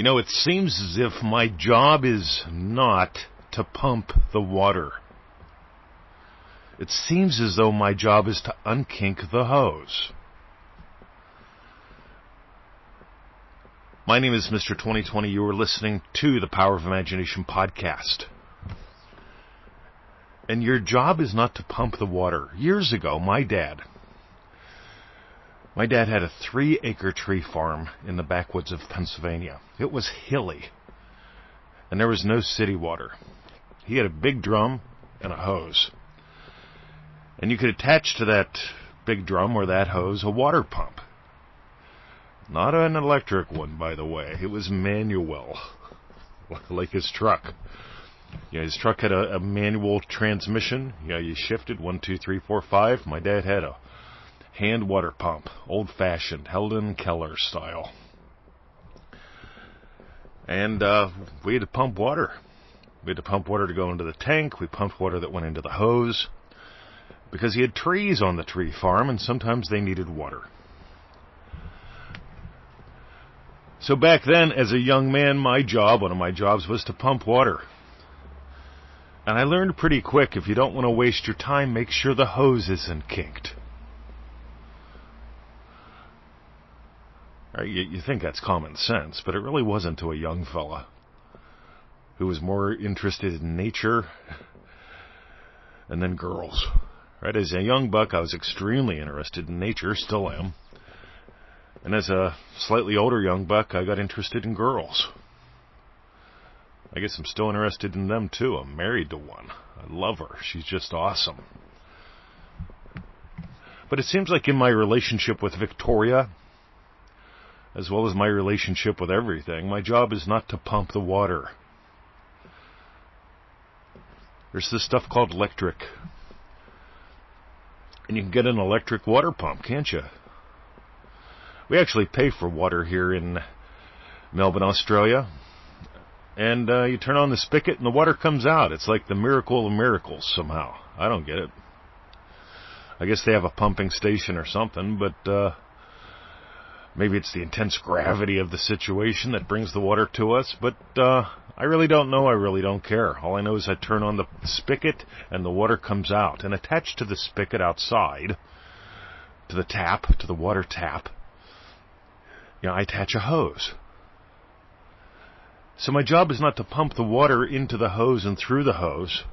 You know, it seems as if my job is not to pump the water. It seems as though my job is to unkink the hose. My name is Mr. 2020. You are listening to the Power of Imagination podcast. And your job is not to pump the water. Years ago, my dad had a 3-acre tree farm in the backwoods of Pennsylvania. It was hilly, and there was no city water. He had a big drum and a hose. And you could attach to that big drum or that hose a water pump. Not an electric one, by the way. It was manual, like his truck. Yeah, his truck had a manual transmission. Yeah, you shifted 1, 2, 3, 4, 5. My dad had a hand water pump, old-fashioned, Helen Keller style. And we had to pump water. We had to pump water to go into the tank. We pumped water that went into the hose because he had trees on the tree farm, and sometimes they needed water. So back then, as a young man, one of my jobs was to pump water. And I learned pretty quick, if you don't want to waste your time, make sure the hose isn't kinked. Right, you think that's common sense, but it really wasn't to a young fella who was more interested in nature and then girls. Right, as a young buck, I was extremely interested in nature, still am. And as a slightly older young buck, I got interested in girls. I guess I'm still interested in them, too. I'm married to one. I love her. She's just awesome. But it seems like in my relationship with Victoria, as well as my relationship with everything, my job is not to pump the water. There's this stuff called electric. And you can get an electric water pump, can't you? We actually pay for water here in Melbourne, Australia. And you turn on the spigot and the water comes out. It's like the miracle of miracles somehow. I don't get it. I guess they have a pumping station or something, but maybe it's the intense gravity of the situation that brings the water to us. But I really don't know. I really don't care. All I know is I turn on the spigot and the water comes out. And attached to the spigot outside, to the tap, to the water tap, I attach a hose. So my job is not to pump the water into the hose and through the hose.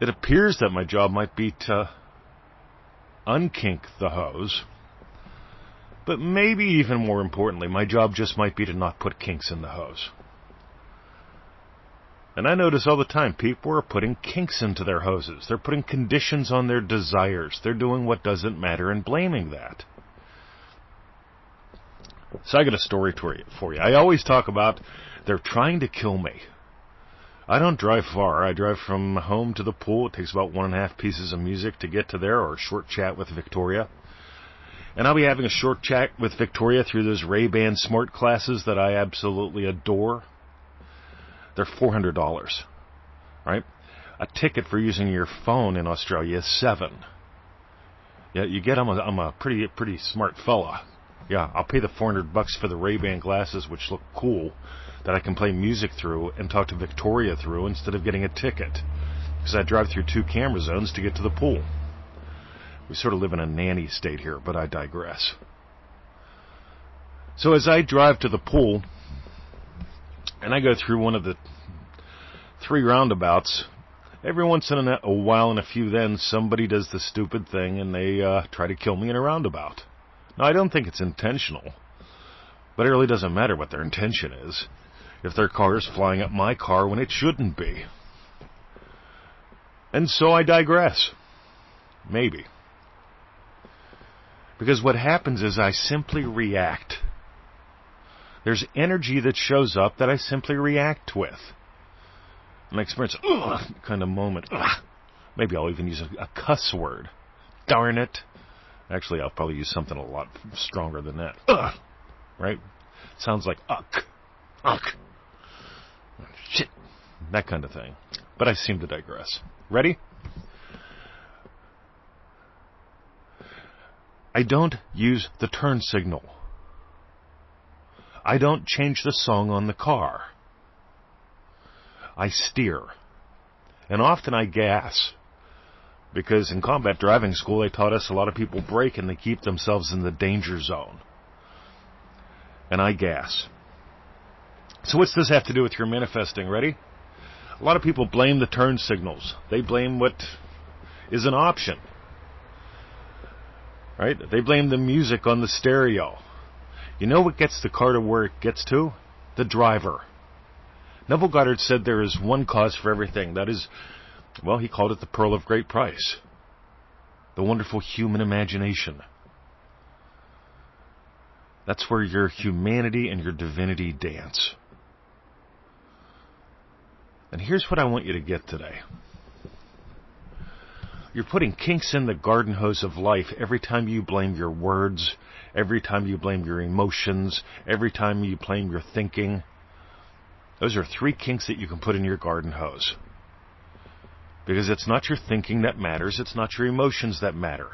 It appears that my job might be to unkink the hose. But maybe even more importantly, my job just might be to not put kinks in the hose. And I notice all the time, people are putting kinks into their hoses. They're putting conditions on their desires. They're doing what doesn't matter and blaming that. So I got a story for you. I always talk about they're trying to kill me. I don't drive far. I drive from home to the pool. It takes about 1.5 pieces of music to get to there, or a short chat with Victoria. And I'll be having a short chat with Victoria through those Ray-Ban smart glasses that I absolutely adore. They're $400, right? A ticket for using your phone in Australia is $7. Yeah, you get I'm a pretty smart fella. Yeah, I'll pay the $400 for the Ray-Ban glasses, which look cool, that I can play music through and talk to Victoria through instead of getting a ticket. Because I drive through 2 camera zones to get to the pool. We sort of live in a nanny state here, but I digress. So as I drive to the pool, and I go through one of the 3 roundabouts, every once in a while, and a few then, somebody does the stupid thing, and they try to kill me in a roundabout. Now, I don't think it's intentional, but it really doesn't matter what their intention is if their car is flying up my car when it shouldn't be. And so I digress. Maybe. Because what happens is I simply react. There's energy that shows up that I simply react with. And I experience kind of moment. Maybe I'll even use a cuss word. Darn it. Actually, I'll probably use something a lot stronger than that. Right? Sounds like uck. Shit. That kind of thing. But I seem to digress. Ready? I don't use the turn signal. I don't change the song on the car. I steer. And often I gas. Because in combat driving school, they taught us a lot of people brake and they keep themselves in the danger zone. And I gas. So what's this have to do with your manifesting? Ready? A lot of people blame the turn signals. They blame what is an option. Right? They blame the music on the stereo. You know what gets the car to where it gets to? The driver. Neville Goddard said there is one cause for everything. That is, well, he called it the pearl of great price. The wonderful human imagination. That's where your humanity and your divinity dance. And here's what I want you to get today. You're putting kinks in the garden hose of life every time you blame your words, every time you blame your emotions, every time you blame your thinking. Those are 3 kinks that you can put in your garden hose. Because it's not your thinking that matters, it's not your emotions that matter.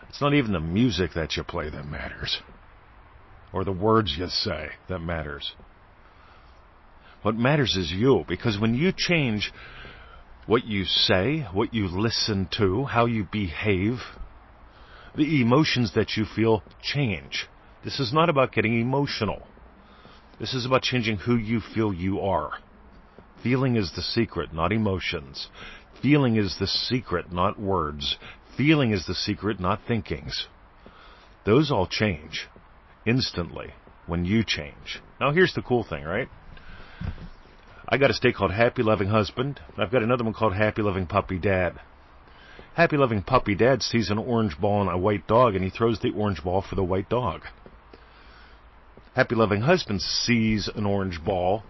It's not even the music that you play that matters. Or the words you say that matters. What matters is you, because when you change what you say, what you listen to, how you behave, the emotions that you feel change. This is not about getting emotional. This is about changing who you feel you are. Feeling is the secret, not emotions. Feeling is the secret, not words. Feeling is the secret, not thinkings. Those all change instantly when you change. Now here's the cool thing, right? I got a state called Happy Loving Husband. I've got another one called Happy Loving Puppy Dad. Happy Loving Puppy Dad sees an orange ball and a white dog, and he throws the orange ball for the white dog. Happy Loving Husband sees an orange ball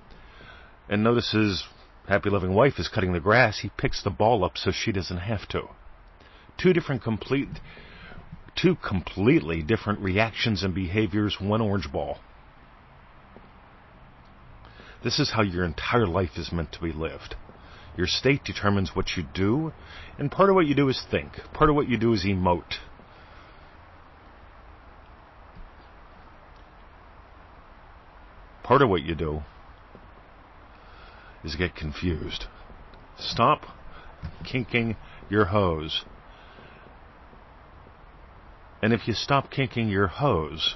and notices Happy Loving Wife is cutting the grass. He picks the ball up so she doesn't have to. Two completely different reactions and behaviors, one orange ball. This is how your entire life is meant to be lived. Your state determines what you do, and part of what you do is think. Part of what you do is emote. Part of what you do is get confused. Stop kinking your hose. And if you stop kinking your hose,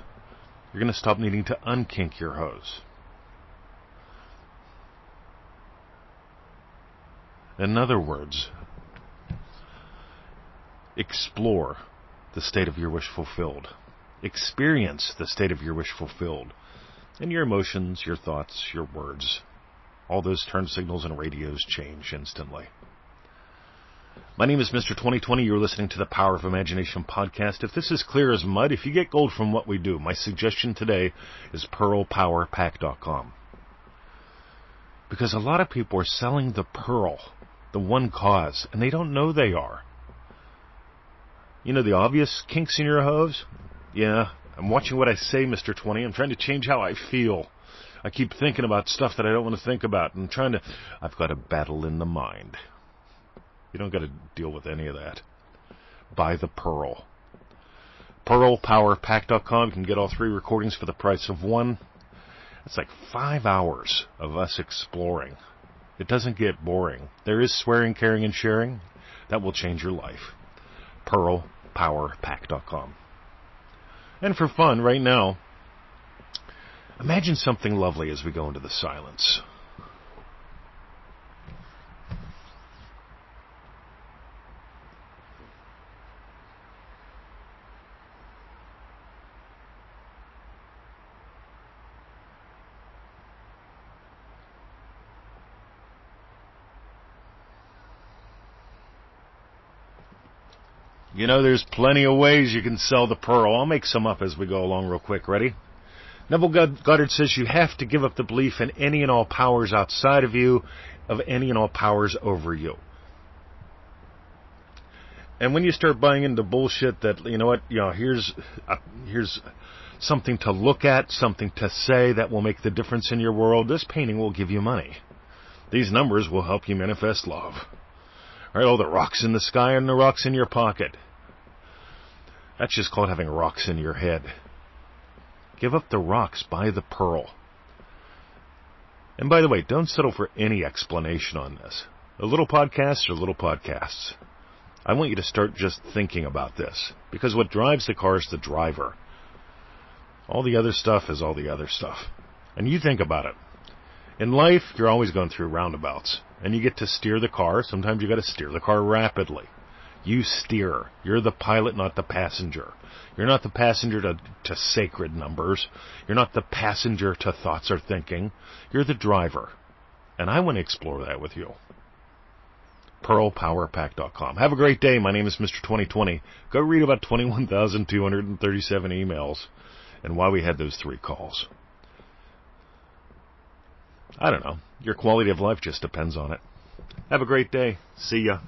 you're going to stop needing to unkink your hose. In other words, explore the state of your wish fulfilled. Experience the state of your wish fulfilled. And your emotions, your thoughts, your words, all those turn signals and radios change instantly. My name is Mr. 2020. You're listening to the Power of Imagination podcast. If this is clear as mud, if you get gold from what we do, my suggestion today is pearlpowerpack.com. Because a lot of people are selling the pearl, the one cause, and they don't know they are. You know the obvious kinks in your hose? Yeah, I'm watching what I say, Mr. 20. I'm trying to change how I feel. I keep thinking about stuff that I don't want to think about. I've got a battle in the mind. You don't got to deal with any of that. Buy the pearl. PearlPowerPack.com. You can get all 3 recordings for the price of one. It's like 5 hours of us exploring. It doesn't get boring. There is swearing, caring, and sharing. That will change your life. PearlPowerPack.com. And for fun, right now, imagine something lovely as we go into the silence. You know, there's plenty of ways you can sell the pearl. I'll make some up as we go along real quick. Ready? Neville Goddard says you have to give up the belief in any and all powers outside of you, of any and all powers over you. And when you start buying into bullshit that, here's something to look at, something to say that will make the difference in your world, this painting will give you money. These numbers will help you manifest love. All right, all the rocks in the sky and the rocks in your pocket. That's just called having rocks in your head. Give up the rocks, buy the pearl. And by the way, don't settle for any explanation on this. The little podcasts are little podcasts. I want you to start just thinking about this, because what drives the car is the driver. All the other stuff is all the other stuff. And you think about it. In life, you're always going through roundabouts, and you get to steer the car. Sometimes you got to steer the car rapidly. You steer. You're the pilot, not the passenger. You're not the passenger to sacred numbers. You're not the passenger to thoughts or thinking. You're the driver. And I want to explore that with you. PearlPowerPack.com. Have a great day. My name is Mr. 2020. Go read about 21,237 emails and why we had those 3 calls. I don't know. Your quality of life just depends on it. Have a great day. See ya.